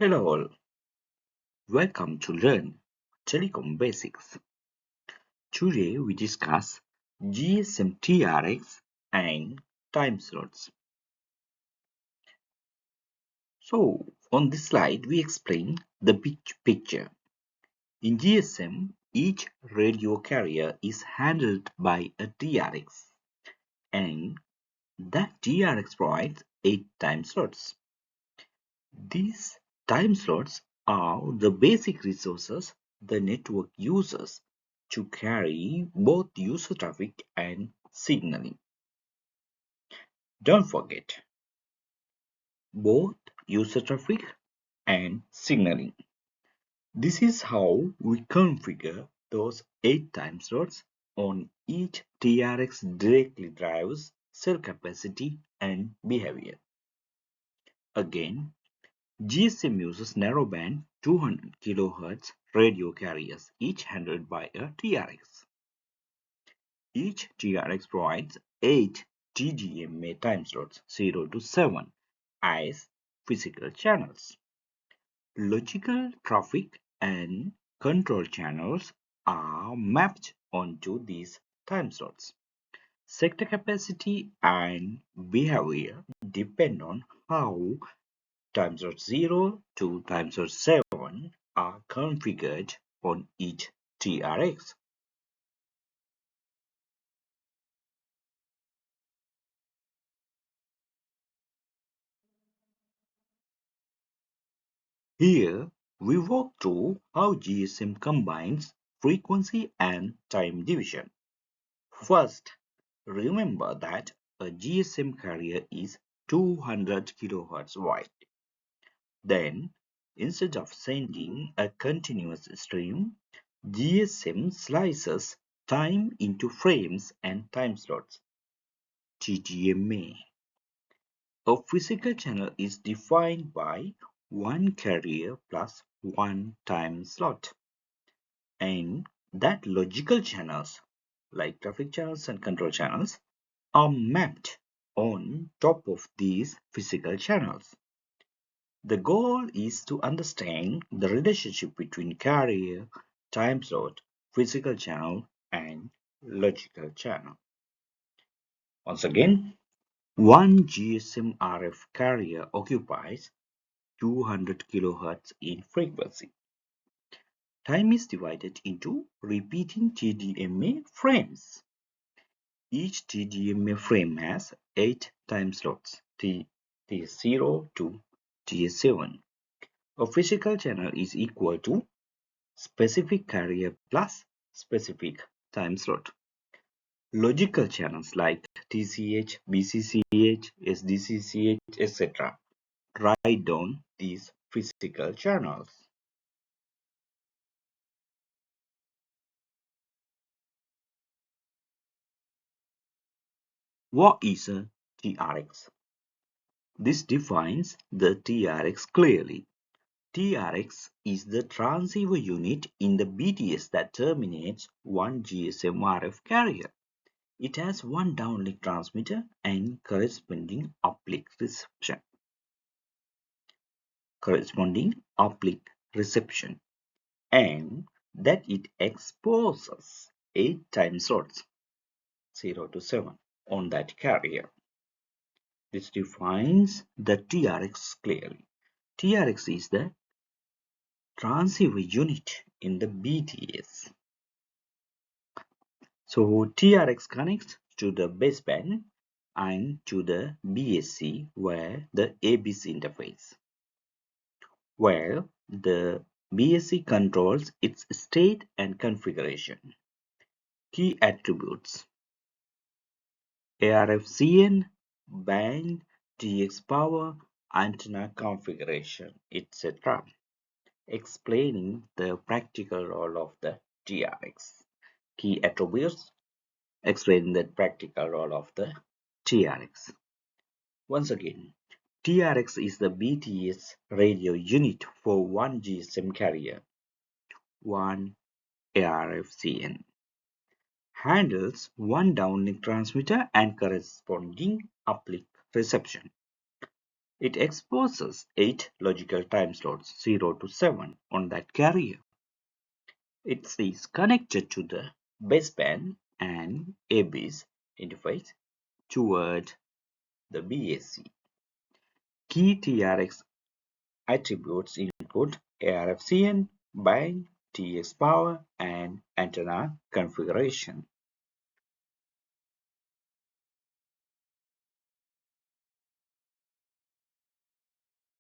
Hello all, welcome to Learn Telecom Basics. Today we discuss GSM TRX and time slots. So on this slide we explain the big picture. In GSM, each radio carrier is handled by a TRX and that TRX provides 8 time slots. These time slots are the basic resources the network uses to carry both user traffic and signaling. Don't forget, both user traffic and signaling. This is how we configure those 8 time slots on each TRX directly drives cell capacity and behavior. Again, GSM uses narrowband 200 kHz radio carriers, each handled by a TRX. Each TRX provides 8 TDMA time slots 0 to 7 as physical channels. Logical traffic and control channels are mapped onto these time slots. Sector capacity and behavior depend on how time slot 0 to time slot 7 are configured on each TRX. Here we walk through how GSM combines frequency and time division. First, remember that a GSM carrier is 200 kHz wide. Then, instead of sending a continuous stream, GSM slices time into frames and time slots. TDMA. A physical channel is defined by one carrier plus one time slot, and that logical channels, like traffic channels and control channels, are mapped on top of these physical channels. The goal is to understand the relationship between carrier, time slot, physical channel, and logical channel. Once again, one GSM RF carrier occupies 200 kHz in frequency. Time is divided into repeating TDMA frames. Each TDMA frame has 8 time slots, T0 to T7. A physical channel is equal to specific carrier plus specific time slot. Logical channels like TCH, BCCH, SDCCH, etc. write down these physical channels. What is a TRX? This defines the TRX clearly. TRX is the transceiver unit in the BTS that terminates one GSM RF carrier. It has one downlink transmitter and corresponding uplink reception, and that it exposes 8 time slots 0 to 7 on that carrier. This defines the TRX clearly. TRX is the transceiver unit in the BTS. So TRX connects to the baseband and to the BSC where the ABC interface, where the BSC controls its state and configuration. Key attributes: ARFCN, band, TX power, antenna configuration, etc. Explaining the practical role of the TRX. Key attributes explain the practical role of the TRX. Once again, TRX is the BTS radio unit for one GSM carrier, one ARFCN. Handles one downlink transmitter and corresponding uplink reception. It exposes 8 logical time slots 0 to 7 on that carrier. It is connected to the baseband and ABS interface toward the BAC. Key TRX attributes include ARFCN, band, TX power, and antenna configuration.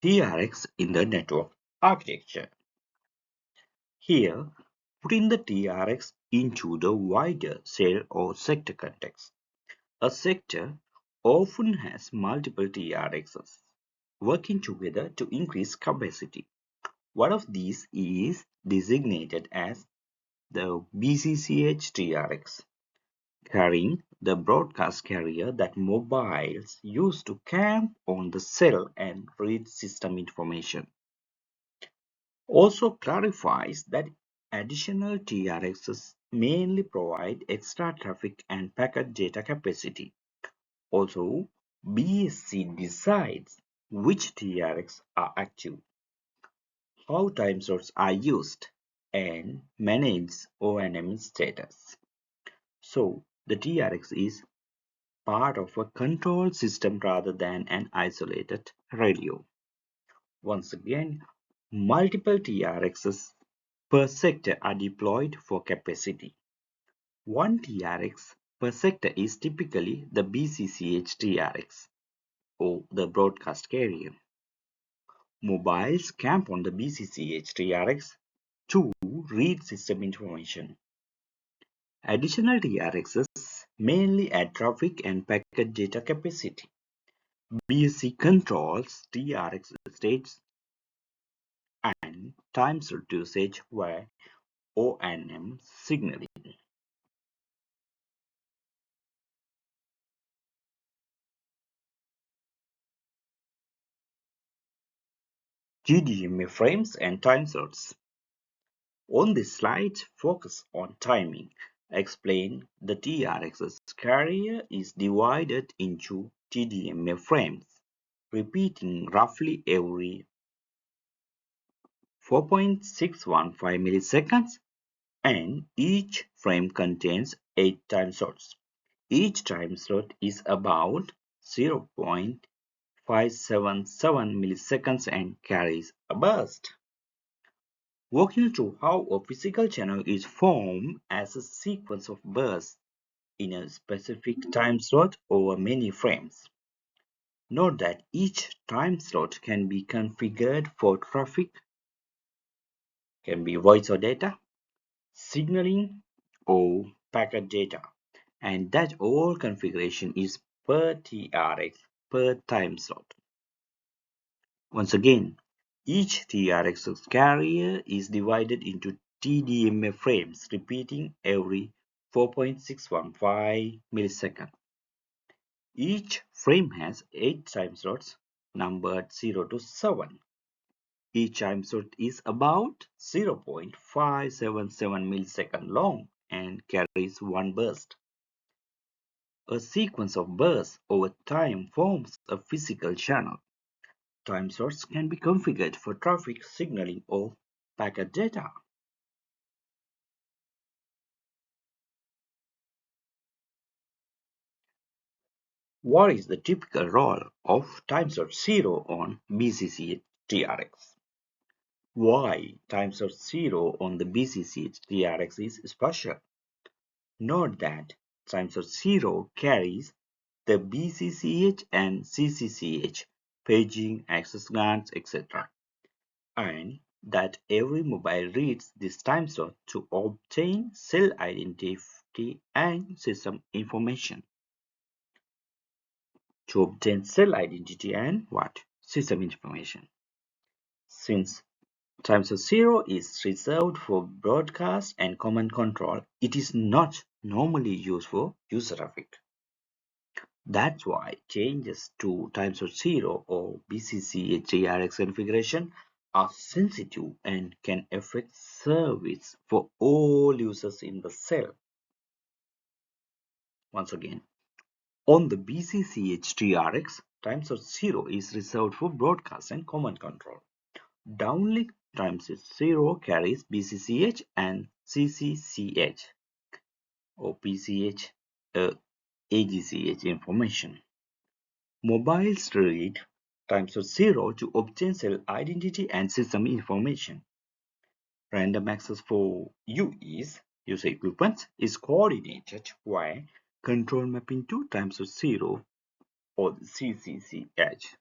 TRX in the network architecture. Here, putting the TRX into the wider cell or sector context. A sector often has multiple TRXs working together to increase capacity. One of these is designated as the BCCH TRX, carrying the broadcast carrier that mobiles use to camp on the cell and read system information. Also clarifies that additional TRXs mainly provide extra traffic and packet data capacity. Also, BSC decides which TRX are active, how time slots are used, and manages O&M status. So, the TRX is part of a control system rather than an isolated radio. Once again, multiple TRXs per sector are deployed for capacity. One TRX per sector is typically the BCCH TRX or the broadcast carrier. Mobiles camp on the BCCH TRX to read system information. Additional TRXs mainly add traffic and packet data capacity. BSC controls TRX states and time slot usage via O&M signaling. TDMA frames and time slots. On this slide, focus on timing. Explain the TRX's carrier is divided into TDMA frames, repeating roughly every 4.615 milliseconds, and each frame contains 8 time slots. Each time slot is about 0.577 milliseconds and carries a burst. Walking through how a physical channel is formed as a sequence of bursts in a specific time slot over many frames. Note that each time slot can be configured for traffic, can be voice or data, signaling, or packet data, and that all configuration is per TRX per time slot. Once again, each TRX carrier is divided into TDMA frames, repeating every 4.615 milliseconds. Each frame has 8 time slots numbered 0 to 7. Each time slot is about 0.577 milliseconds long and carries one burst. A sequence of bursts over time forms a physical channel. Time slots can be configured for traffic signaling or packet data. What is the typical role of time slot 0 on BCC TRX? Why time slot 0 on the BCC TRX is special? Note that time slot 0 carries the BCCH and CCCH, paging, access grants, etc. and that every mobile reads this time slot to obtain cell identity and system information. To obtain cell identity and what? System information. Since time slot 0 is reserved for broadcast and command control, it is not normally used for user traffic. That's why changes to time slot 0 or BCC TRX configuration are sensitive and can affect service for all users in the cell. Once again, on the BCCH TRX, Timeslots 0 is reserved for broadcast and command control. Downlink timeslots 0 carries BCCH and CCCH or PCH AGCH information. Mobiles read timeslots 0 to obtain cell identity and system information. Random access for UEs, user equipment, is coordinated via control mapping to timeslots 0 or the CCCH.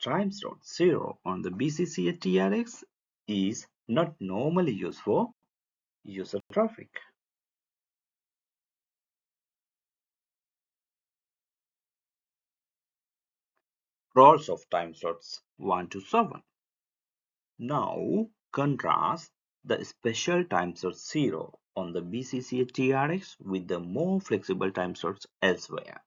Timeslot 0 on the BCCH TRX is not normally used for user traffic. Roles of timeslots 1 to 7. Now contrast the special timeslot 0 on the BCCH TRX with the more flexible timeslots elsewhere.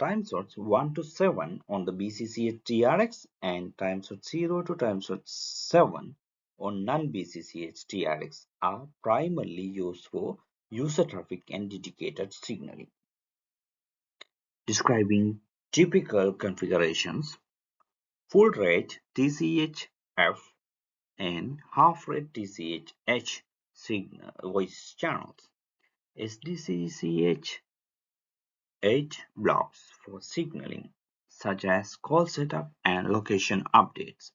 Timeslots 1 to 7 on the BCCH TRX and timeslot 0 to timeslot 7 on non-BCCH TRX are primarily used for user traffic and dedicated signaling. Describing typical configurations, full rate TCH-F and half rate TCH-H voice channels, SDCCH 8 blocks for signaling, such as call setup and location updates,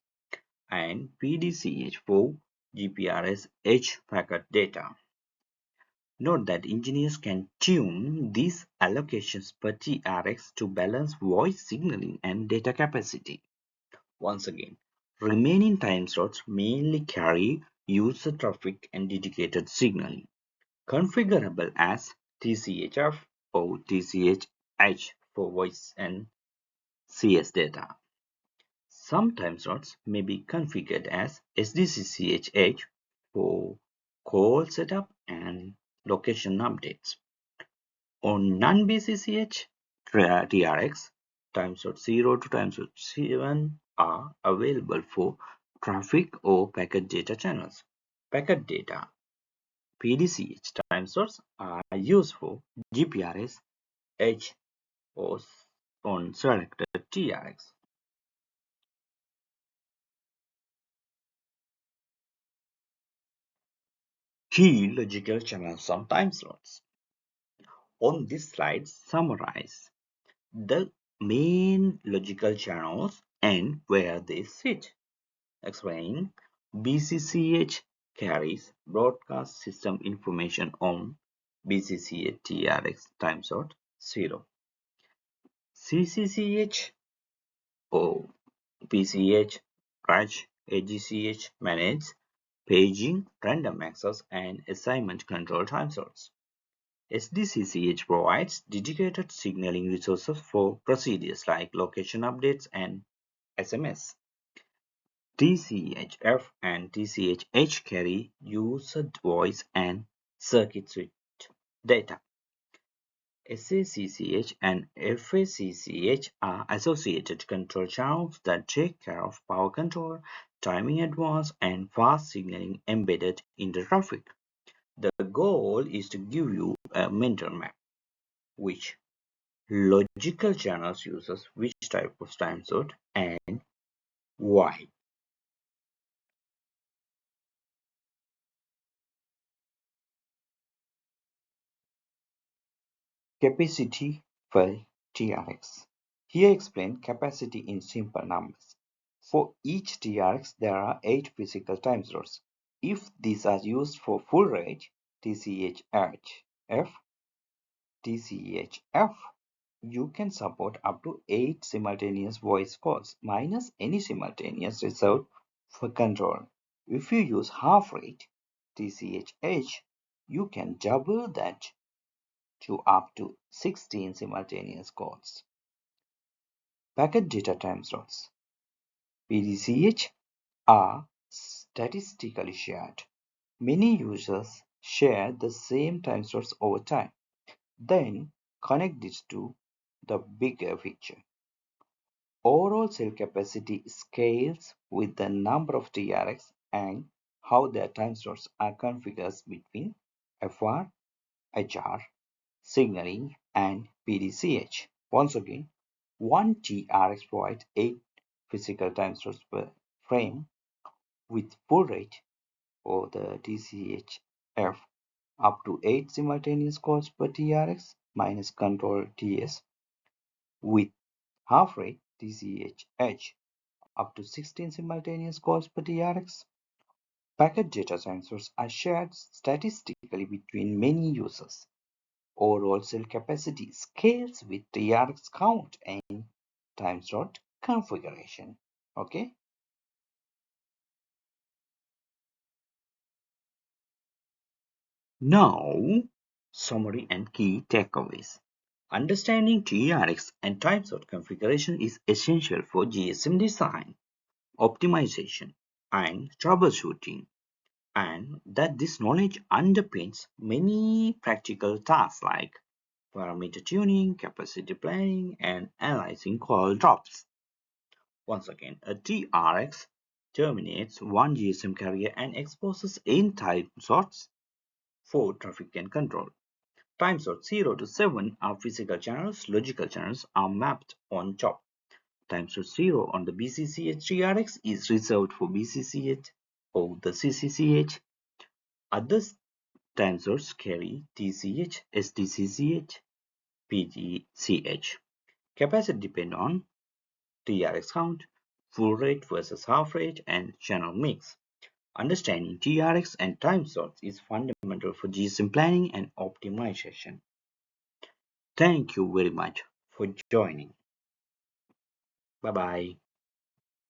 and PDCH for GPRS H packet data. Note that engineers can tune these allocations per TRX to balance voice signaling and data capacity. Once again, remaining time slots mainly carry user traffic and dedicated signaling, configurable as TCHF or TCH-H for voice and CS data. Some time slots may be configured as SDCCH-H for call setup and location updates. On non-BCCH TRX, timeslot 0 to timeslot 7 are available for traffic or packet data channels. Packet data PDCH timeslots are used for GPRS H or on selected TRX. Key logical channels on timeslots. On this slide, summarize the main logical channels and where they sit. Explain BCCH carries broadcast system information on BCCH TRX timeslot 0. CCCH or PCH Raj AGCH manage paging, random access, and assignment control timeslots. SDCCH provides dedicated signaling resources for procedures like location updates and SMS. TCHF and TCH-H carry user voice and circuit switch data. SACCH and FACCH are associated control channels that take care of power control, timing advance, and fast signaling embedded in the traffic. The goal is to give you a mental map, which logical channels uses which type of time slot and why. Capacity for TRX. Here explain capacity in simple numbers. For each TRX, there are 8 physical time slots. If these are used for full rate, TCHF, TCHF, you can support up to 8 simultaneous voice calls minus any simultaneous reserved for control. If you use half rate, TCHH, you can double that to up to 16 simultaneous calls. Packet data time slots (PDCH) are statistically shared. Many users share the same time slots over time. Then connect this to the bigger picture. Overall cell capacity scales with the number of TRX and how their time slots are configured between FR, HR, signaling, and PDCH. Once again, One TRX provides 8 physical time slots per frame with full rate, or the TCHF, up to 8 simultaneous calls per TRX minus control TS, with half rate TCHH, up to 16 simultaneous calls per TRX. Packet data sensors are shared statistically between many users. Overall cell capacity scales with TRX count and time slot configuration. Okay. Now, summary and key takeaways. Understanding TRX and time slot configuration is essential for GSM design, optimization, and troubleshooting, and that this knowledge underpins many practical tasks like parameter tuning, capacity planning, and analyzing call drops. Once again, a TRX terminates one GSM carrier and exposes in time slots for traffic and control. Time slots 0 to 7 are physical channels, logical channels are mapped on top. Time slot 0 on the BCCH TRX is reserved for BCCH or the CCCH. Other time slots carry TCH, SDCCH, PGCH. Capacity depend on TRX count, full rate versus half rate, and channel mix. Understanding TRX and time slots is fundamental for GSM planning and optimization. Thank you very much for joining. Bye bye.